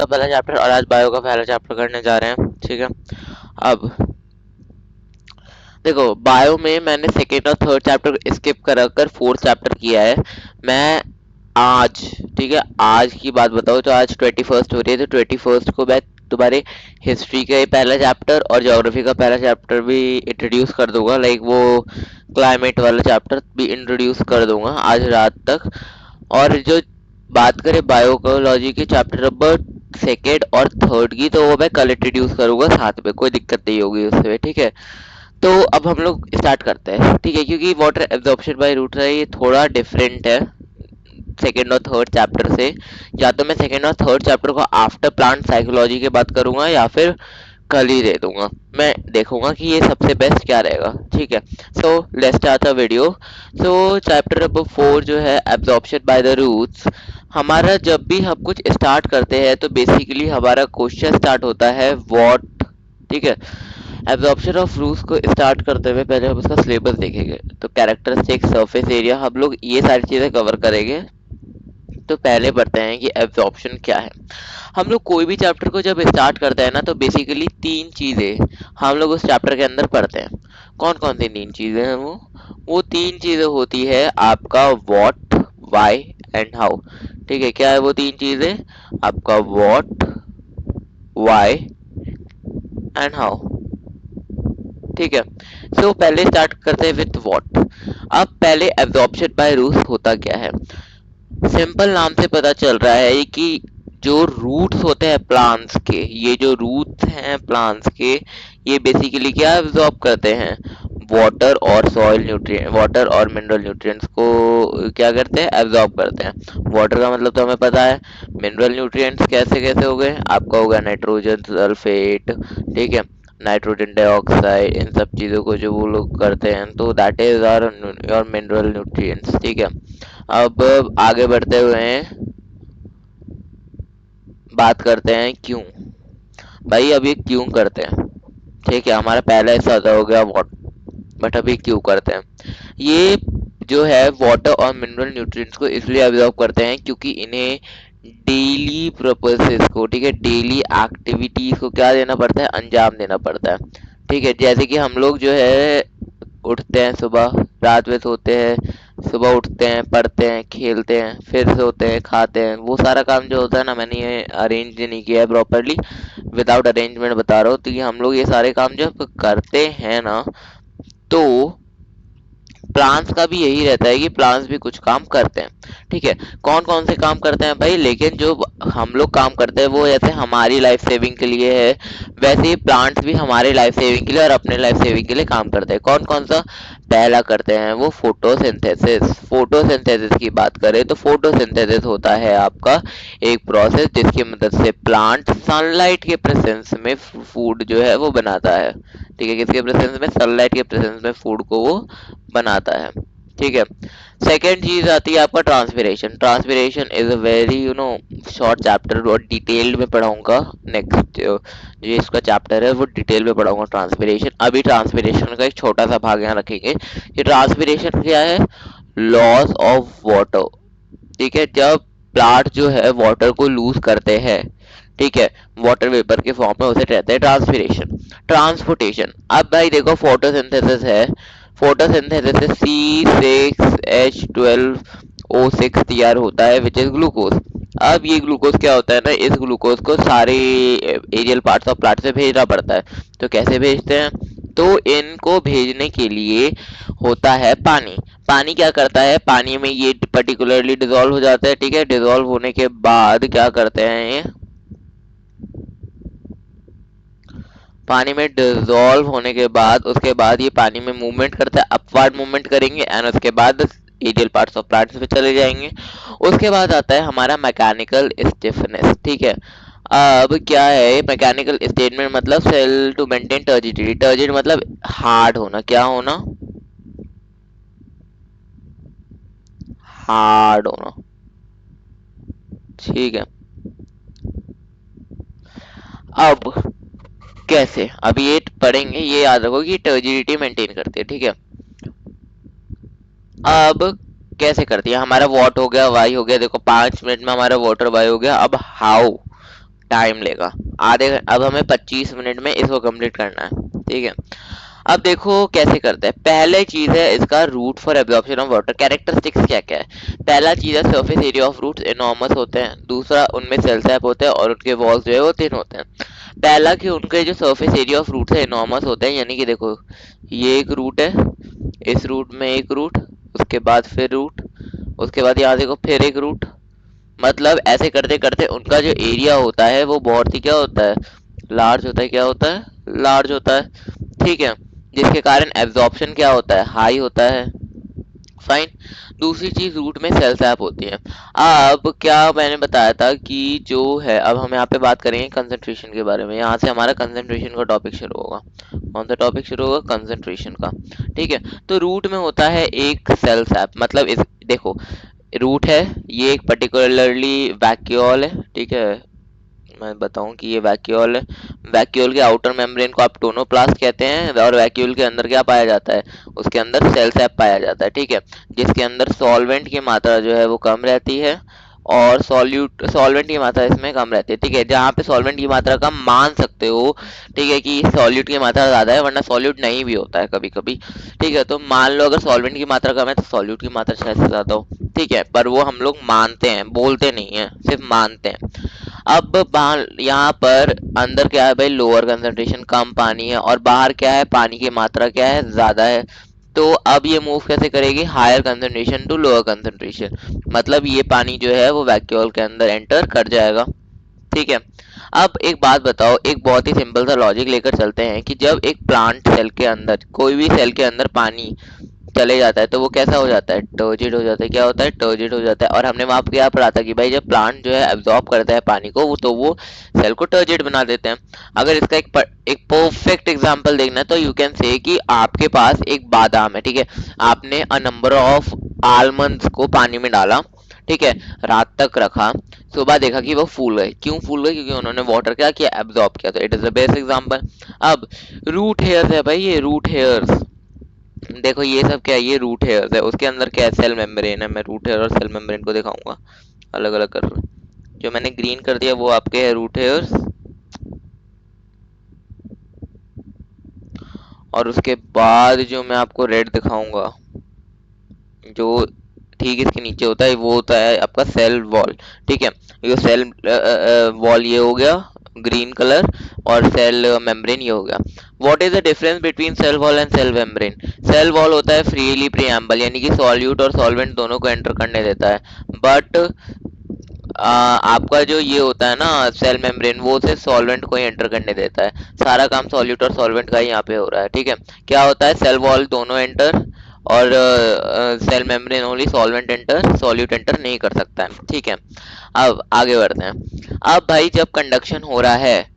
का पहला चैप्टर और आज बायो का पहला चैप्टर करने जा रहे हैं। ठीक है, अब देखो बायो में मैंने सेकेंड और थर्ड चैप्टर स्किप कर फोर्थ चैप्टर किया है। मैं आज, ठीक है, आज की बात बताओ तो आज 21st हो रही है, तो 21st को मैं तुम्हारे हिस्ट्री का पहला चैप्टर और ज्योग्राफी का पहला चैप्टर भी इंट्रोड्यूस कर दूंगा, लाइक वो क्लाइमेट वाला चैप्टर भी इंट्रोड्यूस कर दूंगा आज रात तक। और जो बात करें बायोकोलॉजी के चैप्टर नंबर सेकेंड और थर्ड की, तो वो मैं कल इंट्रोड्यूस करूंगा साथ में, कोई दिक्कत नहीं होगी उसमें। ठीक है, तो अब हम लोग स्टार्ट करते हैं। ठीक है, क्योंकि वाटर एब्जॉर्प्शन बाय रूट है, ये थोड़ा डिफरेंट है सेकेंड और थर्ड चैप्टर से। या तो मैं सेकेंड और थर्ड चैप्टर को आफ्टर प्लांट साइकोलॉजी के बात करूंगा या फिर कल ही दे दूंगा। मैं देखूंगा कि ये सबसे बेस्ट क्या रहेगा। ठीक है, so let's start the video. So chapter number 4 जो है एब्जॉर्प्शन बाय द रूट्स। हमारा जब भी हम कुछ स्टार्ट करते हैं तो बेसिकली हमारा क्वेश्चन स्टार्ट होता है व्हाट। ठीक है, एब्जॉर्प्शन ऑफ रूट्स को स्टार्ट करते हुए पहले हम उसका सिलेबस देखेंगे। तो कैरेक्टरिस्टिक, सरफेस एरिया, हम लोग ये सारी चीजें कवर करेंगे। तो पहले पढ़ते हैं कि एब्जॉर्प्शन क्या है। हम लोग कोई भी चैप्टर को जब स्टार्ट करते हैं ना, तो बेसिकली तीन चीजें हम लोग उस चैप्टर के अंदर पढ़ते हैं। कौन कौन सी तीन चीजें हैं वो तीन चीजें होती है आपका व्हाट, व्हाई एंड हाउ। ठीक है, क्या है वो तीन चीजें? आपका व्हाट, व्हाई एंड हाउ। ठीक है, सो पहले स्टार्ट करते हैं विथ व्हाट। अब पहले एब्जॉर्प्शन बाय रूट्स होता क्या है। सिंपल नाम से पता चल रहा है कि जो रूट्स होते हैं प्लांट्स के, ये जो रूट्स हैं प्लांट्स के, ये बेसिकली क्या एब्जॉर्ब करते हैं? वाटर और सॉइल न्यूट्रिएंट, वाटर और मिनरल न्यूट्रिएंट्स को क्या करते हैं? एब्जॉर्ब करते हैं। वाटर का मतलब तो हमें पता है। मिनरल न्यूट्रिएंट्स कैसे कैसे हो गए? आपका होगा नाइट्रोजन सल्फेट, ठीक है, नाइट्रोजन डाइऑक्साइड, इन सब चीज़ों को जो वो लोग करते हैं, तो that is our your mineral nutrients. ठीक है, अब आगे बढ़ते हुए बात करते हैं क्यों। भाई अब ये क्यों करते हैं? ठीक है, हमारा पहला हिस्सा हो गया व्हाट, बट अभी क्यों करते हैं। ये जो है वाटर और मिनरल न्यूट्रिएंट्स को इसलिए एब्जॉर्ब करते हैं क्योंकि इन्हें डेली पर्पसेस को, ठीक है, डेली एक्टिविटीज को क्या देना पड़ता है? अंजाम देना पड़ता है। ठीक है, जैसे कि हम लोग जो है उठते हैं सुबह, रात में सोते हैं, सुबह उठते हैं, पढ़ते हैं, खेलते हैं, फिर सोते हैं, खाते हैं, वो सारा काम जो होता है ना, मैंने ये अरेंज नहीं किया है प्रॉपरली, विदाउट अरेंजमेंट बता रहा हूँ। तो ये हम लोग ये सारे काम जब करते हैं ना, तो प्लान्स का भी यही रहता है कि प्लान्स भी कुछ काम करते हैं। ठीक है, कौन कौन से काम करते हैं भाई? लेकिन जो हम लोग काम करते हैं वो जैसे हमारी लाइफ सेविंग के लिए है, वैसे ही प्लांट्स भी हमारी लाइफ सेविंग के लिए और अपने लाइफ सेविंग के लिए काम करते हैं। कौन कौन सा? पहला करते हैं वो फोटोसिंथेसिस। फोटोसिंथेसिस की बात करें तो फोटोसिंथेसिस होता है आपका एक प्रोसेस जिसकी मदद से प्लांट सनलाइट के प्रेजेंस में फूड जो है वो बनाता है। ठीक है, किसके प्रेजेंस में? सनलाइट के प्रेजेंस में फूड को वो बनाता है। ठीक है, सेकेंड चीज आती है आपका transpiration. Transpiration is a very short chapter और डिटेल्ड में पढ़ाऊंगा। नेक्स्ट जो इसका चैप्टर है वो डिटेल में पढ़ाऊंगा ट्रांसपिरेशन। अभी ट्रांसपिरेशन का एक छोटा सा भाग यहाँ रखेंगे कि ट्रांसपिरेशन क्या है। Loss of water. ठीक है, जब प्लांट जो है वाटर को लूज करते हैं, ठीक है, वाटर वेपर के फॉर्म में, उसे कहते हैं ट्रांसपिरेशन। ट्रांसपोर्टेशन, अब भाई देखो फोटोसिंथेसिस है, फोटोसिंथेसिस से C6H12O6 तैयार होता है विच इज ग्लूकोज। अब ये ग्लूकोज क्या होता है ना, इस ग्लूकोज को सारे एरियल पार्ट्स ऑफ प्लांट से भेजना पड़ता है। तो कैसे भेजते हैं? तो इनको भेजने के लिए होता है पानी। पानी क्या करता है? पानी में ये पर्टिकुलरली डिसॉल्व हो जाता है। ठीक है, डिसॉल्व होने के बाद क्या करते हैं ये? पानी में डिसॉल्व होने के बाद उसके बाद ये पानी में मूवमेंट करता है, अपवर्ड मूवमेंट करेंगे एंड उसके बाद एरियल पार्ट्स ऑफ प्लांट्स पे चले जाएंगे। उसके बाद आता है हमारा मैकेनिकल स्टिफनेस। ठीक है, अब क्या है मैकेनिकल स्टेटमेंट? मतलब cell to maintain turgidity. Turgid मतलब हार्ड होना, क्या होना? हार्ड होना। ठीक है, अब कैसे? अब ये पढ़ेंगे, ये याद रखो कि टर्जिडिटी मेंटेन करती है। ठीक है, अब कैसे करती है? हमारा वॉट हो गया, वाई हो गया, देखो 5 मिनट में हमारा वॉटर वाई हो गया। अब हाउ टाइम लेगा अब हमें 25 मिनट में इसको कंप्लीट करना है, ठीक है। अब देखो कैसे करते हैं। पहले चीज है इसका root for absorption of water. Characteristics क्या क्या है? पहला चीज है surface area of roots enormous होते हैं। दूसरा, उनमें सेल सैप होते हैं और उनके वॉल्स जो है वो थिन होते हैं। पहला कि उनके जो सरफेस एरिया ऑफ रूट्स है इनॉर्मस होते हैं, यानी कि देखो ये एक रूट है, इस रूट में एक रूट, उसके बाद फिर रूट, उसके बाद यहाँ देखो फिर एक रूट। मतलब ऐसे करते करते उनका जो एरिया होता है वो बहुत ही क्या होता है, लार्ज होता है। क्या होता है? लार्ज होता है, ठीक है। जिसके कारण एब्जॉर्प्शन क्या होता है, हाई होता है। फाइन। दूसरी चीज, रूट में सेल सैप होती है। अब क्या मैंने बताया था कि जो है, अब हम यहाँ पे बात करेंगे कंसंट्रेशन के बारे में। यहाँ से हमारा कंसंट्रेशन का टॉपिक शुरू होगा। कौन सा टॉपिक शुरू होगा? कंसंट्रेशन का, ठीक है। तो रूट में होता है एक सेल सैप, मतलब इस देखो रूट है, ये एक पर्टिकुलरली वैक्यूल है, ठीक है। मैं बताऊं कि ये वैक्यूल है। वैक्यूल के आउटर मेम्ब्रेन को आप टोनोप्लास्ट कहते हैं, और वैक्यूल के अंदर क्या पाया जाता है? उसके अंदर सेल सैप पाया जाता है, ठीक है। जिसके अंदर सॉल्वेंट की मात्रा जो है वो कम रहती है, और सॉल्वेंट की मात्रा इसमें कम रहती है, ठीक है। जहाँ पे सॉल्वेंट की मात्रा कम मान सकते हो, ठीक है, कि सॉल्यूट की मात्रा ज्यादा है, वरना सॉल्यूट नहीं भी होता है कभी कभी, ठीक है। तो मान लो अगर सॉल्वेंट की मात्रा कम है तो सॉल्यूट की मात्रा शायद से ज्यादा हो, ठीक है। पर वो हम लोग मानते हैं, बोलते नहीं है, सिर्फ मानते हैं। अब बाहर यहाँ पर अंदर क्या है भाई? लोअर कंसंट्रेशन, कम पानी है, और बाहर क्या है? पानी की मात्रा क्या है? ज्यादा है। तो अब ये मूव कैसे करेगी? Higher concentration to lower concentration. मतलब ये पानी जो है वो वैक्यूल के अंदर एंटर कर जाएगा, ठीक है। अब एक बात बताओ, एक बहुत ही सिंपल सा लॉजिक लेकर चलते हैं कि जब एक प्लांट सेल के अंदर, कोई भी सेल के अंदर पानी चले जाता है तो वो कैसा हो जाता है? टर्जिड हो जाता है। क्या होता है? टर्जिड हो जाता है। और हमने वहां पे क्या पढ़ा था कि भाई जब प्लांट जो है एब्जॉर्ब करता है पानी को, वो तो वो सेल को टर्जिड बना देते हैं। अगर इसका एक परफेक्ट एग्जांपल देखना है तो यू कैन से कि आपके पास एक बादाम है, ठीक है। आपने अ नंबर ऑफ आलमंड्स को पानी में डाला, ठीक है, रात तक रखा, सुबह देखा कि वो फूल गए। क्यों फूल गए? क्योंकि उन्होंने वाटर क्या किया? एब्जॉर्ब किया। तो it is the best example. अब रूट हेयर्स है भाई, ये रूट हेयर्स, देखो ये सब क्या है? ये रूट हेयर्स है। उसके अंदर क्या है? सेल मेम्ब्रेन है। मैं रूट हेयर और सेल मेम्ब्रेन को दिखाऊंगा अलग अलग कर। जो मैंने ग्रीन कर दिया वो आपके है रूट हेयर्स, और उसके बाद जो मैं आपको रेड दिखाऊंगा, जो ठीक इसके नीचे होता है, वो होता है आपका सेल वॉल, ठीक है। ये सेल वॉल ये हो गया ग्रीन कलर, और सेल मेम्ब्रेन ये हो गया। What is the difference between cell wall and cell membrane? Cell wall होता है फ्रीली प्रीएम्बल, यानी कि सॉल्यूट और सॉल्वेंट दोनों को एंटर करने देता है। बट आपका जो ये होता है ना सेल मेम्ब्रेन, वो सिर्फ सॉल्वेंट को ही एंटर करने देता है। सारा काम सॉल्यूट और सॉल्वेंट का ही यहाँ पे हो रहा है, ठीक है। क्या होता है? सेल वॉल दोनों एंटर, और cell membrane only solvent enter, solute enter नहीं कर सकता है, ठीक है। अब आगे बढ़ते हैं। अब भाई जब कंडक्शन हो रहा है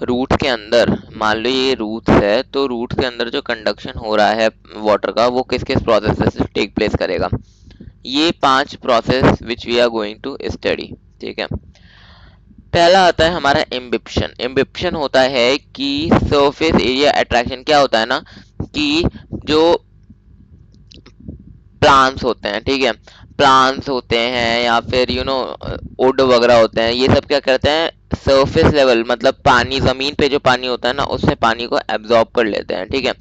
रूट के अंदर, मान लो ये रूट्स है, तो रूट के अंदर जो कंडक्शन हो रहा है वाटर का, वो किस किस प्रोसेस से टेक प्लेस करेगा? ये 5 process which we are going to study, ठीक है। पहला आता है हमारा इम्बिप्शन। इम्बिप्शन होता है कि सरफेस एरिया अट्रैक्शन। क्या होता है ना कि जो प्लांट्स होते हैं, ठीक है, प्लांट्स होते हैं या फिर वुड वगैरह होते हैं, ये सब क्या करते हैं? सरफेस लेवल, मतलब पानी, जमीन पे जो पानी होता है ना, उससे पानी को एब्जॉर्ब कर लेते हैं, ठीक है।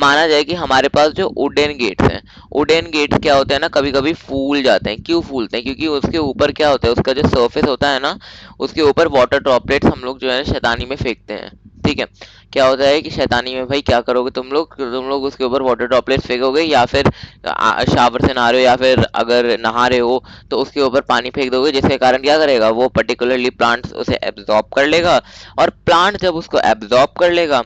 माना जाए कि हमारे पास जो वुडन गेट्स हैं, वुडन गेट्स क्या होते हैं ना, कभी कभी फूल जाते हैं। क्यों फूलते हैं? क्योंकि उसके ऊपर क्या होता है, उसका जो सरफेस होता है ना, उसके ऊपर वाटर ड्रॉपलेट्स हम लोग जो है शैतानी में फेंकते हैं, ठीक है। क्या होता है कि शैतानी में भाई क्या करोगे तुम लोग उसके ऊपर वाटर ड्रॉपलेट्स फेंकोगे, या फिर शावर से नहा रहे हो, या फिर अगर नहा रहे हो तो उसके ऊपर पानी फेंक दोगे, जिसके कारण क्या करेगा? वो पर्टिकुलरली प्लांट उसे एब्जॉर्ब कर लेगा, और प्लांट जब उसको एब्जॉर्ब कर लेगा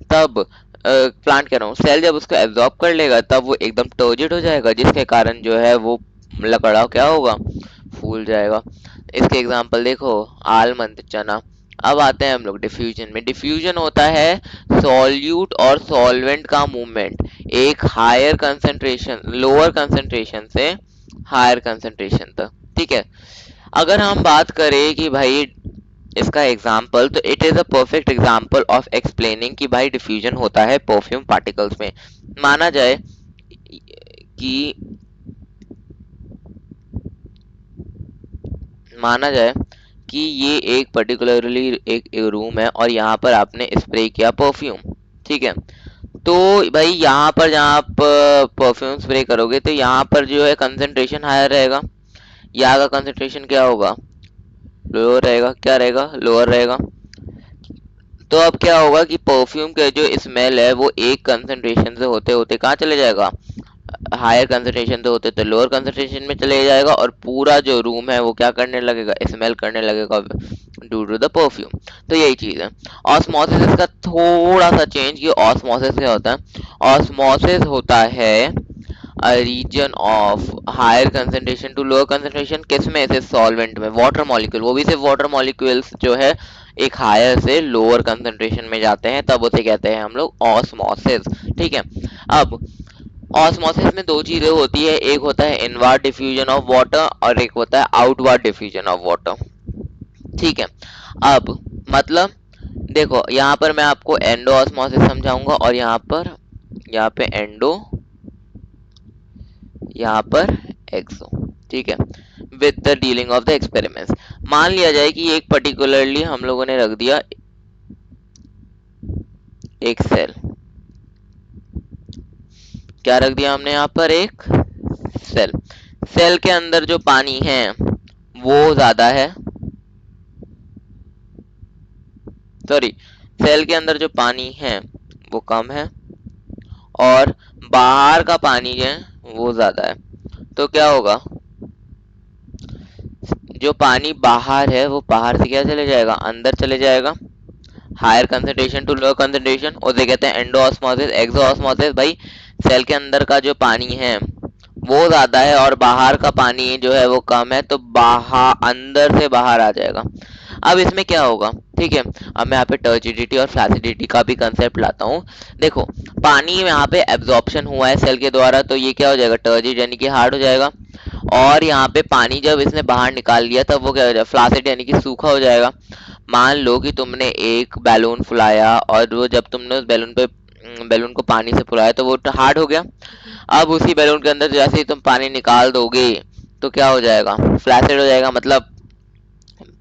तब प्लांट कह रहा हूँ, सेल जब उसको एब्जॉर्ब कर लेगा तब वो एकदम टर्जिड हो जाएगा, जिसके कारण जो है वो लकड़ा क्या होगा? फूल जाएगा। इसके एग्जांपल देखो, आलमंड, चना। अब आते हैं हम लोग डिफ्यूजन में। डिफ्यूजन होता है सॉल्यूट और सॉल्वेंट का मूवमेंट एक हायर कंसंट्रेशन, लोअर कंसंट्रेशन से हायर कंसंट्रेशन तक, ठीक है। अगर हम बात करें कि भाई इसका एग्जाम्पल, तो it is a perfect example of explaining कि भाई डिफ्यूजन होता है परफ्यूम पार्टिकल्स में। माना जाए कि माना जाए कि ये एक पर्टिकुलरली एक रूम है और यहाँ पर आपने स्प्रे किया परफ्यूम, ठीक है। तो भाई यहाँ पर जहाँ आप परफ्यूम स्प्रे करोगे तो यहाँ पर जो है कंसंट्रेशन हायर रहेगा, यहाँ का कंसंट्रेशन क्या होगा, लोअर रहेगा, क्या रहेगा, लोअर रहेगा। तो अब क्या होगा कि परफ्यूम का जो स्मेल है वो एक कंसंट्रेशन से होते होते कहाँ चले जाएगा, हायर कंसंट्रेशन से होते तो लोअर कंसंट्रेशन में चले जाएगा, और पूरा जो रूम है वो क्या करने लगेगा, स्मेल करने लगेगा ड्यू टू द परफ्यूम। तो यही चीज है। ऑस्मोसिस इसका थोड़ा सा चेंज, कि ऑस्मोसिस क्या होता है, ऑस्मोसिस होता है a region of higher concentration to lower concentration, किस में से, सॉल्वेंट में, वाटर मॉलिक्यूल, वो भी सिर्फ वाटर मॉलिक्यूल्स जो है एक हायर से लोअर कंसंट्रेशन में जाते हैं, तब उसे कहते हैं हम लोग ऑस्मोसिस, ठीक है। अब ऑस्मोसिस में दो चीजें होती है, एक होता है इनवार्ड डिफ्यूजन ऑफ वाटर और एक होता है आउटवार्ड डिफ्यूजन ऑफ वाटर, ठीक है। अब मतलब देखो यहाँ पर मैं आपको एंडो ऑस्मोसिस समझाऊंगा, और यहाँ पे एंडो, यहाँ पर एक्सो, ठीक है, with the dealing of the experiments. मान लिया जाए कि एक पर्टिकुलरली हम लोगों ने रख दिया एक सेल, क्या रख दिया हमने यहाँ पर, एक सेल। सेल के अंदर जो पानी है वो ज्यादा है, सॉरी, सेल के अंदर जो पानी है वो कम है, और बाहर का पानी है वो ज्यादा है। तो क्या होगा, जो पानी बाहर है वो बाहर से क्या चले जाएगा, अंदर चले जाएगा, higher concentration to lower concentration, उसे कहते हैं एंडोऑस्मोसिस। एक्सोऑस्मोसिस भाई सेल के अंदर का जो पानी है वो ज्यादा है और बाहर का पानी जो है वो कम है, तो बाहर, अंदर से बाहर आ जाएगा। अब इसमें क्या होगा, ठीक है, अब मैं यहाँ पे टर्जिडिटी और फ्लैसिडिटी का भी कंसेप्ट लाता हूँ। देखो पानी में यहाँ पे एब्जॉर्प्शन हुआ है सेल के द्वारा, तो ये क्या हो जाएगा, टर्जिड यानी कि हार्ड हो जाएगा। और यहाँ पे पानी जब इसने बाहर निकाल लिया तब वो क्या हो जाएगा, फ्लासिड यानी कि सूखा हो जाएगा। मान लो कि तुमने एक बैलून फुलाया और वो जब तुमने उस बैलून को पानी से फुलाया तो वो हार्ड हो गया। अब उसी बैलून के अंदर जैसे ही तुम पानी निकाल दोगे तो क्या हो जाएगा, फ्लैसिड हो जाएगा, मतलब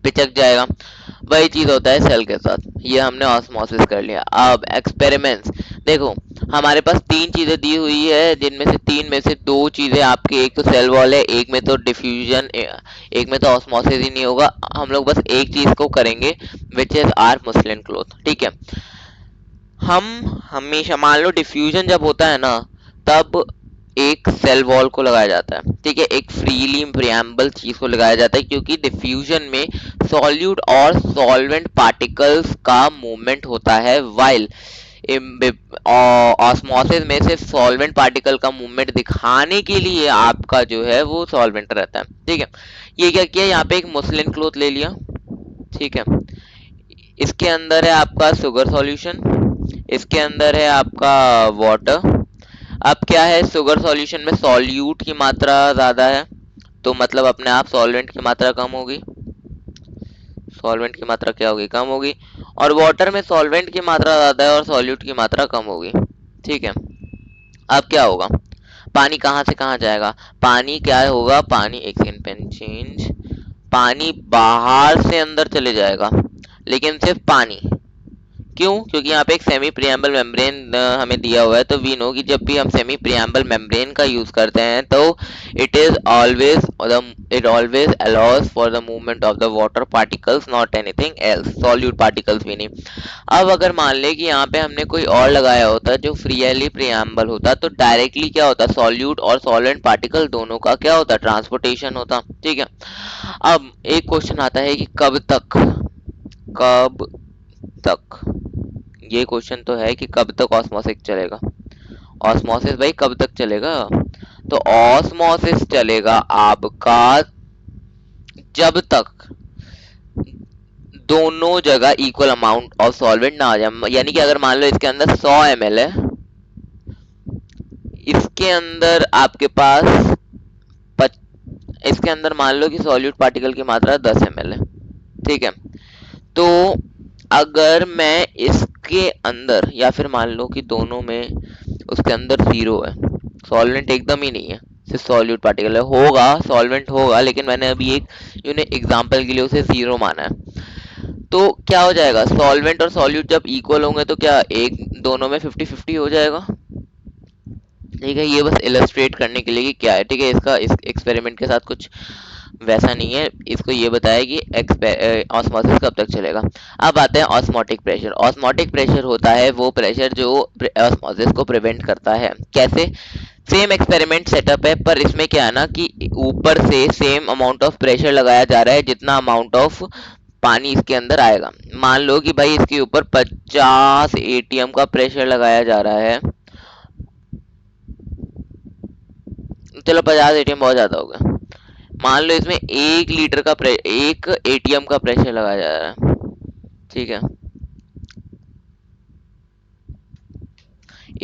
पिचक जाएगा। वही चीज होता है सेल के साथ, ये हमने ऑस्मोसिस कर लिया। अब एक्सपेरिमेंट्स, देखो हमारे पास तीन चीजें दी हुई है, जिनमें से तीन में से दो चीजें आपकी, एक तो सेल वॉल है, एक में तो डिफ्यूजन, एक में तो ऑस्मोसिस ही नहीं होगा। हम लोग बस एक चीज को करेंगे, which is are muslin cloth, ठीक है। हम हमेशा मान लो डिफ्यूजन जब होता है ना, तब एक सेल वॉल को लगाया जाता है, ठीक है, एक फ्रीली प्रिएम्बल चीज को लगाया जाता है, क्योंकि डिफ्यूजन में सॉल्यूट और सॉल्वेंट पार्टिकल्स का मूवमेंट होता है, वाइल ऑस्मोसिस में सिर्फ सॉल्वेंट पार्टिकल का मूवमेंट दिखाने के लिए आपका जो है वो सॉल्वेंट रहता है, ठीक है। ये क्या किया, यहाँ पे एक मुस्लिन क्लॉथ ले लिया, ठीक है, इसके अंदर है आपका शुगर सॉल्यूशन, इसके अंदर है आपका वाटर। अब क्या है, शुगर सॉल्यूशन में सॉल्यूट की मात्रा ज्यादा है, तो मतलब अपने आप सॉल्वेंट की मात्रा कम होगी, सॉल्वेंट की मात्रा क्या होगी, कम होगी। और वाटर में सॉल्वेंट की मात्रा ज्यादा है और सॉल्यूट की मात्रा कम होगी, ठीक है। अब क्या होगा, पानी कहाँ से कहाँ जाएगा, पानी क्या होगा, पानी, एक सेकंड, पेन चेंज, पानी बाहर से अंदर चले जाएगा, लेकिन सिर्फ पानी। क्यों, क्योंकि यहाँ पे एक सेमी प्रिएम्बल मेम्ब्रेन हमें दिया हुआ है, तो वी नो कि जब भी हम सेमी प्रिएम्बल मेम्ब्रेन का यूज करते हैं तो it is always, it always allows for the movement of the water particles, not anything else, solute particles भी नहीं। अब अगर मान ले कि यहाँ पे हमने कोई और लगाया होता जो फ्रीली प्रिएम्बल होता, तो डायरेक्टली क्या होता, सॉल्यूट और सॉल्वेंट पार्टिकल दोनों का क्या होता, ट्रांसपोर्टेशन होता, ठीक है। अब एक क्वेश्चन आता है कि कब तक, ये क्वेश्चन तो है कि कब तक ऑस्मोसिस चलेगा। ऑस्मोसिस भाई कब तक चलेगा, तो ऑस्मोसिस चलेगा आपका जब तक दोनों जगह इक्वल अमाउंट ऑफ सॉल्वेंट ना आ जाए। यानी कि अगर मान लो इसके अंदर 100 ml है, इसके अंदर आपके पास इसके अंदर मान लो कि सॉल्यूट पार्टिकल की मात्रा 10 ml है, ठीक है। तो अगर मैं इसके अंदर, या फिर मान लो कि दोनों में उसके अंदर 0 है, सॉल्वेंट एकदम ही नहीं है, से सॉल्यूट पार्टिकल है, होगा सॉल्वेंट होगा, लेकिन मैंने अभी एक एग्जांपल के लिए उसे जीरो माना है। तो क्या हो जाएगा, सॉल्वेंट और सॉल्यूट जब इक्वल होंगे तो क्या एक दोनों में 50-50 हो जाएगा। ठीक है, ये बस इलस्ट्रेट करने के लिए कि क्या है। ठीक है, इसका इस एक्सपेरिमेंट के साथ कुछ वैसा नहीं है, इसको ये बताया कि ऑस्मोसिस कब तक चलेगा। अब आते हैं ऑस्मोटिक प्रेशर। ऑस्मोटिक प्रेशर होता है वो प्रेशर जो ऑस्मोसिस को प्रिवेंट करता है। कैसे, सेम एक्सपेरिमेंट सेटअप है, पर इसमें क्या है ना कि ऊपर से सेम अमाउंट ऑफ प्रेशर लगाया जा रहा है जितना अमाउंट ऑफ पानी इसके अंदर आएगा। मान लो कि भाई इसके ऊपर 50 एटीएम का प्रेशर लगाया जा रहा है। चलो 50 एटीएम बहुत ज्यादा होगा, मान लो इसमें 1 लीटर का 1 एटीएम का प्रेशर लगाया जा रहा है। ठीक है,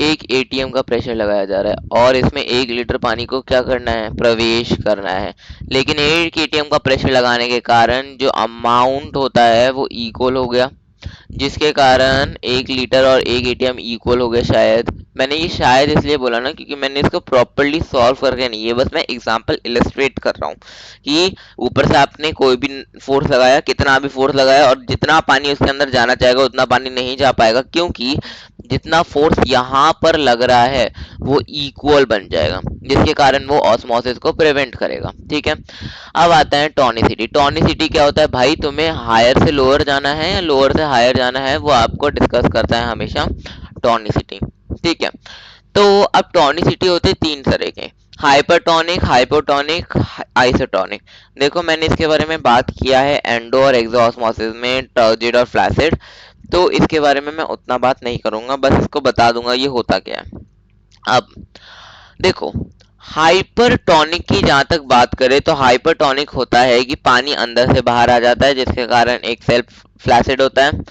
1 एटीएम का प्रेशर लगाया जा रहा है और इसमें 1 लीटर पानी को क्या करना है, प्रवेश करना है। लेकिन 1 एटीएम का प्रेशर लगाने के कारण जो अमाउंट होता है वो इक्वल हो गया, जिसके कारण 1 लीटर और 1 एटीएम इक्वल हो गए शायद। मैंने ये शायद इसलिए बोला ना क्योंकि मैंने इसको प्रॉपरली सॉल्व करके नहीं, ये बस मैं एग्जांपल इलस्ट्रेट कर रहा हूँ कि ऊपर से आपने कोई भी फोर्स लगाया, कितना भी फोर्स लगाया, और जितना पानी उसके अंदर जाना चाहेगा उतना पानी नहीं जा पाएगा, क्योंकि जितना फोर्स यहाँ पर लग रहा है वो इक्वल बन जाएगा, जिसके कारण वो ऑस्मोसिस को प्रिवेंट करेगा। ठीक है, अब आता है टॉनिसिटी। टॉनिसिटी क्या होता है भाई, तुम्हें हायर से लोअर जाना है या लोअर से हायर जाना है, वो आपको डिस्कस करता है हमेशा टॉनिसिटी। ठीक है, तो अब टॉनिसिटी होते हैं 3 तरह के, हाइपरटोनिक, हाइपोटोनिक, आइसोटोनिक। देखो मैंने इसके बारे में बात किया है एंडो और एक्सो ऑस्मोसिस में, टर्जिड और फ्लैसिड, तो इसके बारे में मैं उतना बात नहीं करूंगा, बस इसको बता दूंगा ये होता क्या है। अब देखो, हाइपरटोनिक की जहां तक बात करें तो हाइपरटोनिक होता है कि पानी अंदर से बाहर आ जाता है जिसके कारण एक सेल फ्लैसिड होता है।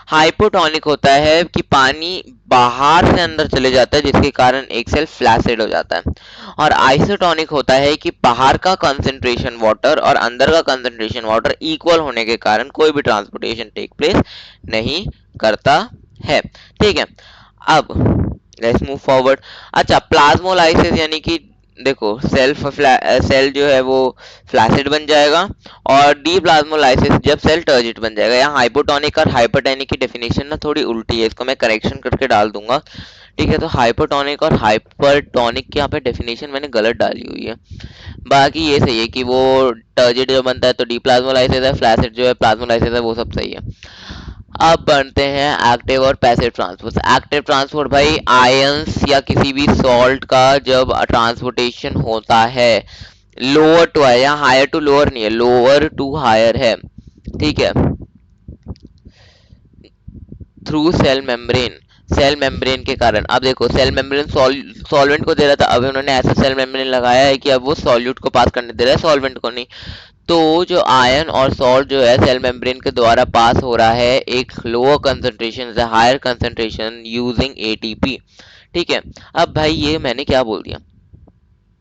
हाइपोटोनिक होता है कि पानी बाहर से अंदर चले जाता है जिसके कारण एक सेल फ्लैसिड हो जाता है। और आइसोटोनिक होता है कि बाहर का कंसंट्रेशन वाटर और अंदर का कंसंट्रेशन वाटर इक्वल होने के कारण कोई भी ट्रांसपोर्टेशन टेक प्लेस नहीं करता है। ठीक है, अब लेट्स मूव फॉरवर्ड। अच्छा, प्लाज्मोलाइसिस यानी कि देखो सेल जो है वो फ्लैसिड बन जाएगा, और डीप्लाज्मोलाइसिस जब सेल टर्जिट बन जाएगा। यहाँ हाइपोटोनिक और हाइपरटोनिक की डेफिनेशन ना थोड़ी उल्टी है, इसको मैं करेक्शन करके डाल दूंगा। ठीक है, तो हाइपोटोनिक और हाइपरटोनिक की यहाँ पे डेफिनेशन मैंने गलत डाली हुई है। बाकी ये सही है कि वो टर्जिट जो बनता है तो डीप्लाज्मोलाइसिस है, फ्लैसिड जो है प्लाज्मोलाइसिस है, वो सब सही है। अब बनते हैं एक्टिव और पैसिव ट्रांसपोर्ट। एक्टिव ट्रांसपोर्ट भाई आयंस या किसी भी सॉल्ट का जब ट्रांसपोर्टेशन होता है लोअर टू हायर, या हायर टू लोअर नहीं है, लोअर टू हायर है। ठीक है, through cell membrane, cell membrane के कारण। अब देखो सेल मेम्ब्रेन सॉल्वेंट को दे रहा था, अब उन्होंने ऐसा सेल मेम्ब्रेन लगाया है कि अब वो सॉल्यूट को पास करने दे रहा है, सॉल्वेंट को नहीं। तो जो आयन और सॉल्ट जो है सेल मेम्ब्रेन के द्वारा पास हो रहा है एक लोअर कंसंट्रेशन से हायर कंसंट्रेशन यूजिंग एटीपी। ठीक है, अब भाई ये मैंने क्या बोल दिया,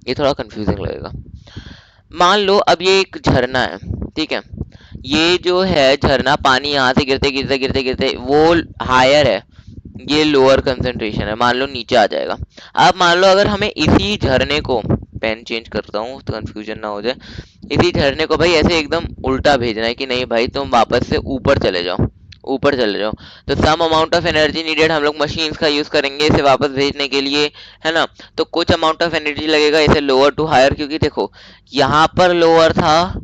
ये थोड़ा कंफ्यूजिंग लगेगा। मान लो अब ये एक झरना है, ठीक है, ये जो है झरना पानी यहाँ से गिरते गिरते गिरते गिरते वो हायर है, ये लोअर कंसंट्रेशन है, मान लो नीचे आ जाएगा। अब मान लो अगर हमें इसी झरने को, पेन चेंज करता हूँ तो कंफ्यूजन ना हो जाए, इसी झरने को भाई ऐसे एकदम उल्टा भेजना है कि नहीं भाई तुम वापस से ऊपर चले जाओ, ऊपर चले जाओ, तो some amount of energy needed, हम लोग मशीन्स का यूज करेंगे इसे वापस भेजने के लिए, है ना। तो कुछ अमाउंट ऑफ एनर्जी लगेगा इसे लोअर टू हायर, क्योंकि देखो यहाँ पर लोअर था,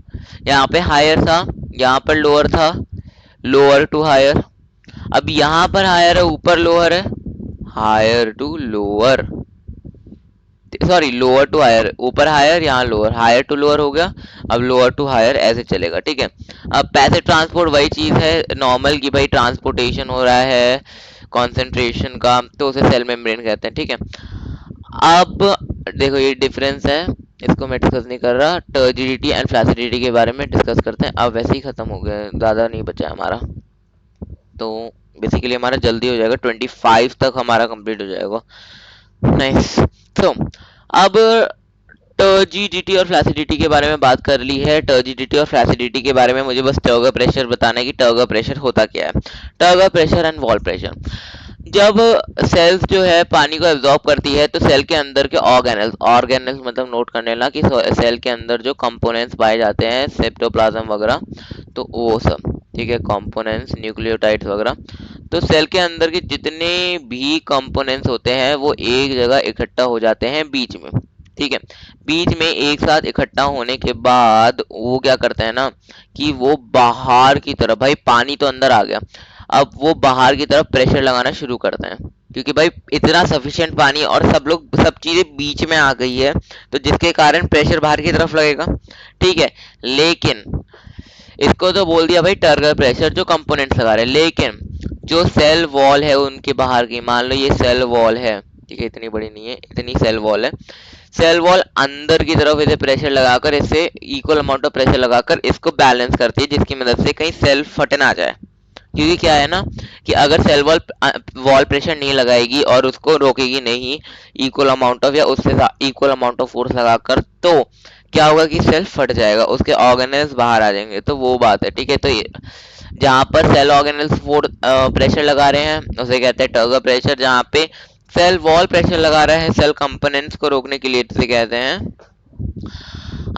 यहाँ पे हायर था, यहाँ पर लोअर था, लोअर टू हायर। अब यहाँ पर हायर है, ऊपर लोअर है, higher to lower, sorry lower to higher, ऊपर हायर यहाँ लोअर, हायर टू लोअर हो गया, अब लोअर टू हायर ऐसे चलेगा। ठीक है, अब पैसिव ट्रांसपोर्ट वही चीज है नॉर्मल की भाई ट्रांसपोर्टेशन हो रहा है कंसंट्रेशन का, तो उसे सेल मेम्ब्रेन कहते हैं। ठीक है, अब देखो ये डिफरेंस है, इसको मैं डिस्कस नहीं कर रहा, टर्जिडिटी एंड फ्लैसिडिटी के बारे में डिस्कस करते हैं। अब वैसे ही खत्म हो गया, ज्यादा नहीं बचा हमारा, तो बेसिकली हमारा जल्दी हो जाएगा, 25 तक हमारा कंप्लीट हो जाएगा। नाइस, तो अब टर्जिडिटी और फ्लैसिडिटी के बारे में बात कर ली है। टर्जिडिटी और फ्लैसिडिटी के बारे में मुझे बस टर्गर प्रेशर बताना है कि टर्गर प्रेशर होता क्या है। Turgor pressure and wall pressure, जब सेल्स जो है पानी को एब्जॉर्ब करती है तो सेल के अंदर के ऑर्गेनल्स, ऑर्गेनल्स मतलब नोट करने ला कि सेल के अंदर जो कंपोनेंट्स पाए जाते हैं साइटोप्लाज्म वगैरह, तो वो सब ठीक है, कंपोनेंट्स न्यूक्लियोटाइड्स वगैरह। तो सेल के अंदर के जितने भी कंपोनेंट्स होते हैं वो एक जगह इकट्ठा हो जाते हैं बीच में, ठीक है। बीच में एक साथ इकट्ठा होने के बाद वो क्या करते हैं ना कि वो बाहर की तरफ, भाई पानी तो अंदर आ गया, अब वो बाहर की तरफ प्रेशर लगाना शुरू करते हैं, क्योंकि भाई इतना सफिशिएंट पानी और सब चीजें बीच में आ गई है, तो जिसके कारण प्रेशर बाहर की तरफ लगेगा, ठीक है। लेकिन इसको तो बोल दिया भाई टर्गर प्रेशर जो कंपोनेंट्स लगा रहे हैं, लेकिन जो सेल वॉल है उनके बाहर की, मान लो ये सेल वॉल है, ठीक है, इतनी बड़ी नहीं है, इतनी सेल वॉल है, सेल वॉल अंदर की तरफ इसे प्रेशर लगाकर, इससे इक्वल अमाउंट ऑफ प्रेशर लगाकर इसको बैलेंस करती है, जिसकी मदद से कहीं सेल फट ना जाए। क्योंकि क्या है ना कि अगर सेल वॉल वॉल प्रेशर नहीं लगाएगी और उसको रोकेगी नहीं इक्वल अमाउंट ऑफ या उससे इक्वल अमाउंट ऑफ फोर्स लगाकर, तो क्या होगा कि सेल फट जाएगा, उसके ऑर्गेनल्स बाहर आ जाएंगे, तो वो बात है, ठीक है। तो ये जहाँ पर सेल ऑर्गेनल्स फोर्स प्रेशर लगा रहे हैं उसे कहते हैं टर्गर प्रेशर, जहाँ पे सेल वॉल प्रेशर लगा रहा है सेल कंपोनेंट्स को रोकने के लिए, तो इसे कहते हैं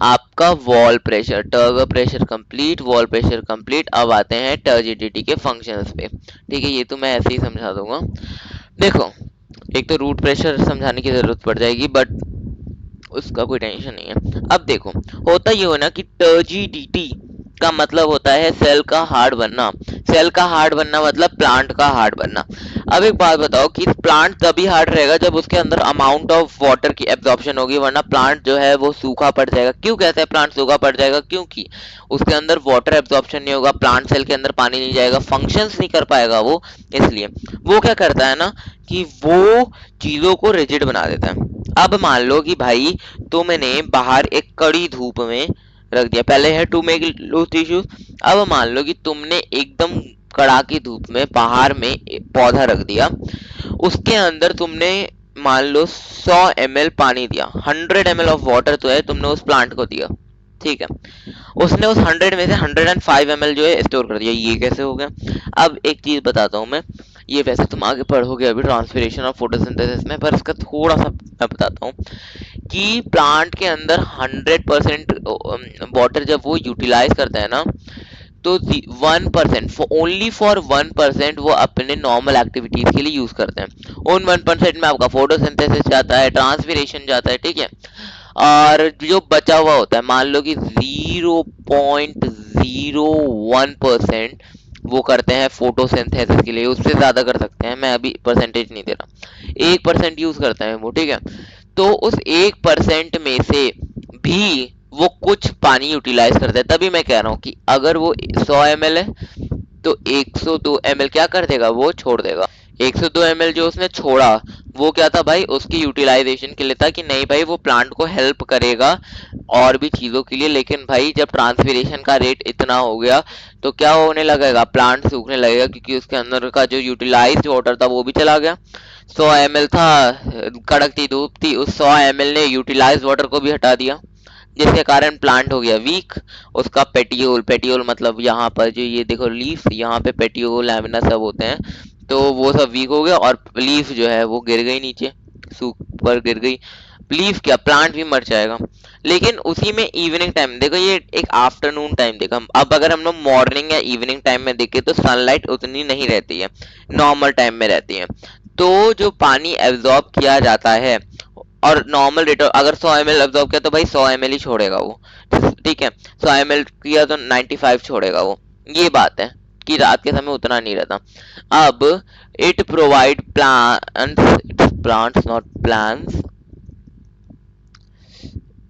आपका wall pressure. Turgor pressure complete, wall pressure complete. अब आते हैं टर्जिडिटी के फंक्शंस पे, ठीक है, ये तो मैं ऐसे ही समझा दूंगा। देखो, एक तो रूट प्रेशर समझाने की जरूरत पड़ जाएगी, बट उसका कोई टेंशन नहीं है। अब देखो, होता ये हो ना कि टर्जिडिटी का मतलब होता है सेल का हार्ड बनना। सेल का हार्ड बनना मतलब प्लांट का हार्ड बनना। अब एक बात बताओ कि प्लांट तभी हार्ड रहेगा जब उसके अंदर अमाउंट ऑफ वाटर की एब्जॉर्प्शन होगी, वरना प्लांट जो है वो सूखा पड़ जाएगा। क्यों कहते हैं प्लांट सूखा पड़ जाएगा? क्योंकि उसके अंदर वाटर एब्जॉर्प्शन नहीं होगा, प्लांट सेल के अंदर पानी नहीं जाएगा, फंक्शंस नहीं कर पाएगा वो। इसलिए वो क्या करता है ना कि वो चीजों को रिजिड बना देता है। अब मान लो कि भाई तुमने बाहर एक कड़ी धूप में रख दिया, पहले है टू मेक लूज टिश्यूज। अब मान लो कि तुमने एकदम कड़ाकी धूप में बाहर में एक पौधा रख दिया, उसके अंदर तुमने मान लो 100 ml पानी दिया, 100 ml ऑफ वाटर तो है तुमने उस प्लांट को दिया, ठीक है। उसने उस 100 में से 105 ml जो है स्टोर कर दिया। ये कैसे हो गया? अब एक चीज बताता हूँ मैं, ये वैसे तुम आगे पढ़ोगे अभी ट्रांसपिरेशन और फोटोसिंथेसिस में, पर इसका थोड़ा सा मैं बताता हूँ कि प्लांट के अंदर 100% वाटर जब वो यूटिलाइज करता है ना, तो 1%, ओनली फॉर 1% वो अपने नॉर्मल एक्टिविटीज के लिए यूज करते हैं। उन 1% में आपका फोटोसिंथेसिस जाता है, ट्रांसपिरेशन जाता है, ठीक है। और जो बचा हुआ होता है, मान लो कि 0.01% वो करते हैं फोटोसिंथेसिस के लिए, उससे ज्यादा कर सकते हैं, मैं अभी परसेंटेज नहीं दे रहा, 1% यूज करते हैं वो, ठीक है। तो उस 1% में से भी वो कुछ पानी यूटिलाइज करता है। तभी मैं कह रहा हूँ कि अगर वो 100 ml है तो 102 ml क्या कर देगा, वो छोड़ देगा। 102 ml जो उसने छोड़ा वो क्या था भाई, उसकी यूटिलाइजेशन के लिए था कि नहीं भाई वो प्लांट को हेल्प करेगा और भी चीजों के लिए। लेकिन भाई जब ट्रांसपीरेशन का रेट इतना हो गया तो क्या होने लगेगा, प्लांट सूखने लगेगा, क्योंकि उसके अंदर का जो यूटिलाइज्ड वाटर था वो भी चला गया। 100 ml था, कड़कती धूप थी, उस 100 ml ने यूटिलाइज्ड वाटर को भी हटा दिया, जिसके कारण प्लांट हो गया वीक। उसका पेटियोल, पेटियोल मतलब यहाँ पर जो ये देखो लीफ, यहाँ पे पेटियोल लैमिना सब होते हैं, तो वो सब वीक हो गया और लीफ जो है वो गिर गई नीचे, सूख पर गिर गई। लीफ क्या, प्लांट भी मर जाएगा। लेकिन उसी में इवनिंग टाइम देखो, ये एक आफ्टरनून टाइम देखा, अब अगर हम लोग मॉर्निंग या इवनिंग टाइम में देखें तो सनलाइट उतनी नहीं रहती है, नॉर्मल टाइम में रहती है। तो जो पानी एब्जॉर्ब किया जाता है और नॉर्मल रेट, अगर 100 ml एब्जॉर्ब किया तो भाई 100 ml ही छोड़ेगा वो, ठीक है। 100 ml किया तो 95 छोड़ेगा वो। ये बात है कि रात के समय उतना नहीं रहता। अब it provide plants not plants,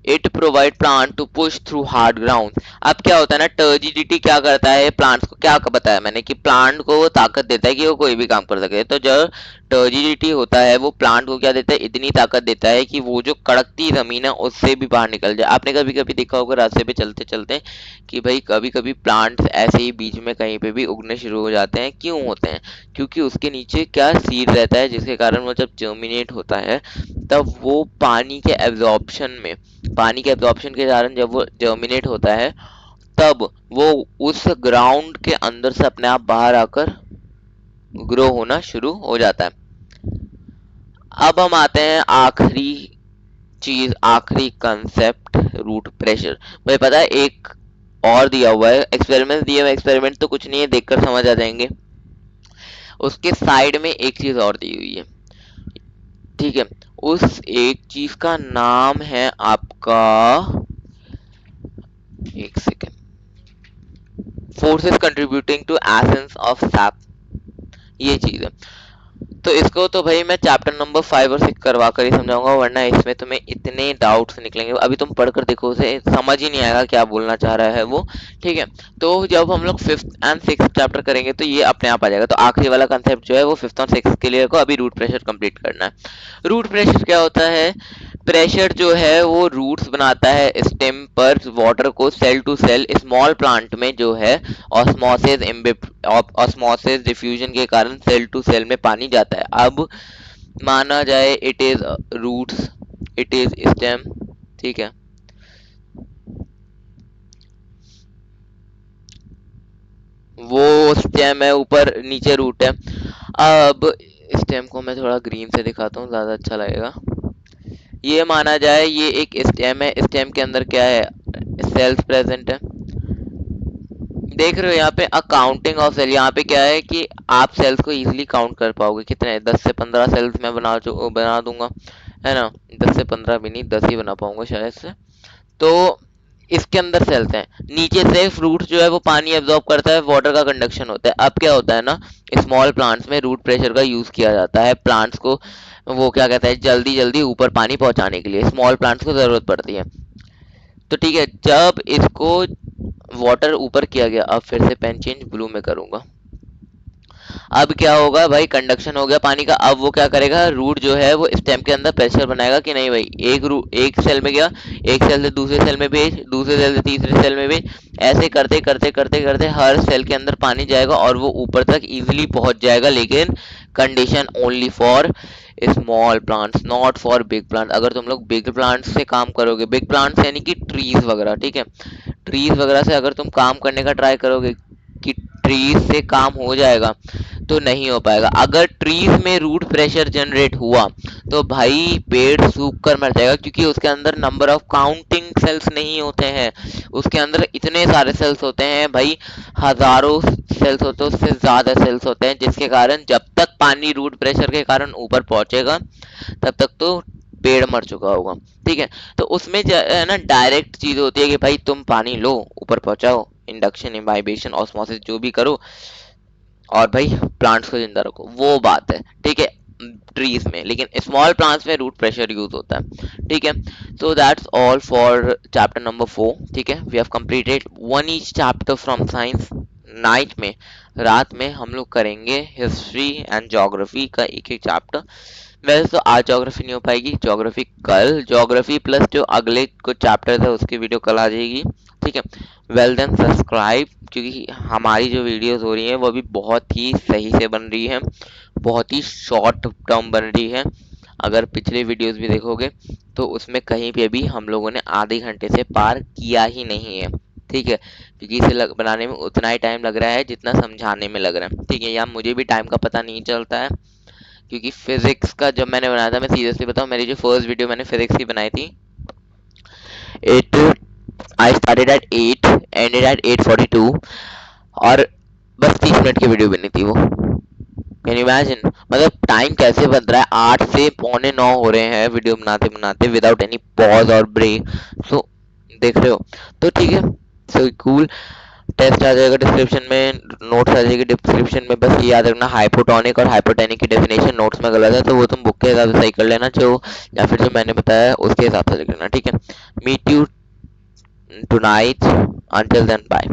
it provide plant to push through hard ground. अब क्या होता है ना, टर्जिडिटी क्या करता है प्लांट्स को, क्या बताया मैंने कि प्लांट को वो ताकत देता है कि वो कोई भी काम कर सके। तो जब टर्जिडिटी होता है वो प्लांट को क्या देता है, इतनी ताकत देता है कि वो जो कड़कती जमीन है उससे भी बाहर निकल जाए। आपने कभी कभी देखा होगा रास्ते पे चलते चलते कि भाई कभी कभी प्लांट्स ऐसे ही बीच में कहीं पे भी उगने शुरू हो जाते हैं। क्यों होते हैं? क्योंकि उसके नीचे क्या सीड रहता है, जिसके कारण वो जब जर्मिनेट होता है तब वो पानी के एब्जॉर्प्शन के कारण जब वो जर्मिनेट होता है तब वो उस ग्राउंड के अंदर से अपने आप बाहर आकर ग्रो होना शुरू हो जाता है। अब हम आते हैं आखिरी चीज, आखिरी कंसेप्ट, रूट प्रेशर। भाई पता है एक और दिया हुआ है, एक्सपेरिमेंट दिए हुए, एक्सपेरिमेंट तो कुछ नहीं है, देखकर समझ आ जाएंगे। उसके साइड में एक चीज और दी हुई है, ठीक है। उस एक चीज का नाम है आपका, एक second, forces contributing to ascent of sap, ये चीज है। तो इसको तो भाई मैं चैप्टर नंबर 5 और 6 करवा कर ही समझाऊंगा, वरना इसमें तुम्हें इतने डाउट्स निकलेंगे, अभी तुम पढ़कर देखो उसे समझ ही नहीं आएगा क्या बोलना चाह रहा है वो, ठीक है। तो जब हम लोग 5th एंड 6th चैप्टर करेंगे तो ये अपने आप आ जाएगा। तो आखिरी वाला कंसेप्ट जो है वो 5th और 6th के लिए को अभी रूट प्रेशर कंप्लीट करना है। रूट प्रेशर क्या होता है? प्रेशर जो है वो रूट्स बनाता है स्टेम पर वाटर को cell to cell. Small plant में जो है ऑस्मोसिस डिफ्यूजन के कारण सेल टू सेल में पानी जाता है। अब माना जाए it is roots, it is stem, ठीक है। वो स्टेम है, ऊपर नीचे रूट है। अब स्टेम को मैं थोड़ा ग्रीन से दिखाता हूँ, ज्यादा अच्छा लगेगा। ये माना जाए ये एक स्टेम है, स्टेम के अंदर क्या है? सेल्स प्रेजेंट है। देख रहे हो यहाँ पे अकाउंटिंग ऑफ सेल, यहाँ पे क्या है कि आप सेल्स को इजीली काउंट कर पाओगे, कितने 10 से 15 सेल्स मैं बना दूंगा, है ना। 10 से 15 भी नहीं, 10 ही बना पाऊंगा शायद से। तो इसके अंदर सेल्स हैं। नीचे से फ्रूट जो है वो पानी एब्जॉर्ब करता है, वाटर का कंडक्शन होता है। अब क्या होता है ना, स्मॉल प्लांट्स में रूट प्रेशर का यूज किया जाता है प्लांट्स को, वो क्या कहता है, जल्दी जल्दी ऊपर पानी पहुंचाने के लिए स्मॉल प्लांट्स को जरूरत पड़ती है। तो ठीक है, जब इसको वाटर ऊपर किया गया, अब फिर से पेन चेंज ब्लू में करूंगा। अब क्या होगा भाई, कंडक्शन हो गया पानी का। अब वो क्या करेगा, रूट जो है वो स्टेम के अंदर प्रेशर बनाएगा कि नहीं भाई। एक सेल में गया, एक सेल से दूसरे सेल में भेज, दूसरे सेल से तीसरे सेल में भेज, ऐसे करते करते करते करते हर सेल के अंदर पानी जाएगा और वो ऊपर तक इजीली पहुंच जाएगा। लेकिन condition only for small plants, not for big plant. अगर तुम लोग बिग प्लांट्स से काम करोगे, बिग प्लांट्स यानी कि ट्रीज वगैरह, ठीक है, ट्रीज वगैरह से अगर तुम काम करने का ट्राई करोगे कि ट्रीज से काम हो जाएगा, तो नहीं हो पाएगा। अगर ट्रीज में रूट प्रेशर जनरेट हुआ तो भाई पेड़ सूख कर मर जाएगा, क्योंकि उसके अंदर नंबर ऑफ काउंटिंग सेल्स नहीं होते हैं। उसके अंदर इतने सारे सेल्स होते हैं भाई, हजारों सेल्स होते हैं, उससे ज्यादा सेल्स होते हैं, जिसके कारण जब तक पानी रूट प्रेशर के कारण ऊपर पहुंचेगा तब तक तो पेड़ मर चुका होगा, ठीक है। तो उसमें है ना डायरेक्ट चीज होती है कि भाई तुम पानी लो, ऊपर पहुंचाओ, इंडक्शन, इम्बाइबेशन, ऑस्मोसिस जो भी करो, और भाई प्लांट्स को जिंदा रखो, वो बात है, ठीक है, ट्रीज में। लेकिन स्मॉल प्लांट्स में रूट प्रेशर यूज होता है, ठीक है। So that's all for chapter number 4, ठीक है। We have completed one each chapter from science. Night में, रात में हम लोग करेंगे हिस्ट्री एंड ज्योग्राफी का एक एक चैप्टर। वैसे तो आज ज्योग्राफी नहीं हो पाएगी, ज्योग्राफी कल, ज्योग्राफी प्लस जो अगले कुछ चैप्टर है उसकी वीडियो कल आ जाएगी, ठीक है। वेल देन सब्सक्राइब, क्योंकि हमारी जो वीडियोस हो रही हैं वो अभी बहुत ही सही से बन रही है, बहुत ही शॉर्ट टर्म बन रही है। अगर पिछले वीडियोस भी देखोगे तो उसमें कहीं पे भी हम लोगों ने आधे घंटे से पार किया ही नहीं है, ठीक है। क्योंकि इसे बनाने में उतना ही टाइम लग रहा है जितना समझाने में लग रहा है, ठीक है। या मुझे भी टाइम का पता नहीं चलता है, क्योंकि फिजिक्स का जब मैंने बनाया था, मैं सीरियसली बताऊं, मेरी जो फर्स्ट वीडियो मैंने फिजिक्स की बनाई थी, it I started at 8, ended at 8:42, और बस 30 मिनट की वीडियो बनी थी वो। कैन यू इमेजिन, मतलब टाइम कैसे बन रहा है, 8 से पौने 9 हो रहे हैं वीडियो बनाते बनाते विदाउट एनी पॉज और ब्रेक। सो देख रहे हो, तो ठीक है। सो कूल, टेस्ट आ जाएगा डिस्क्रिप्शन में, नोट्स आ जाएगी डिस्क्रिप्शन में। बस ये याद रखना, हाइपोटोनिक और हाइपोटेनिक की डेफिनेशन नोट्स में गलत है, तो वो तुम बुक के हिसाब से सही कर लेना, जो या फिर जो मैंने बताया उसके हिसाब से लिख लेना, ठीक है। Meet you tonight, until then bye,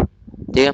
ठीक है।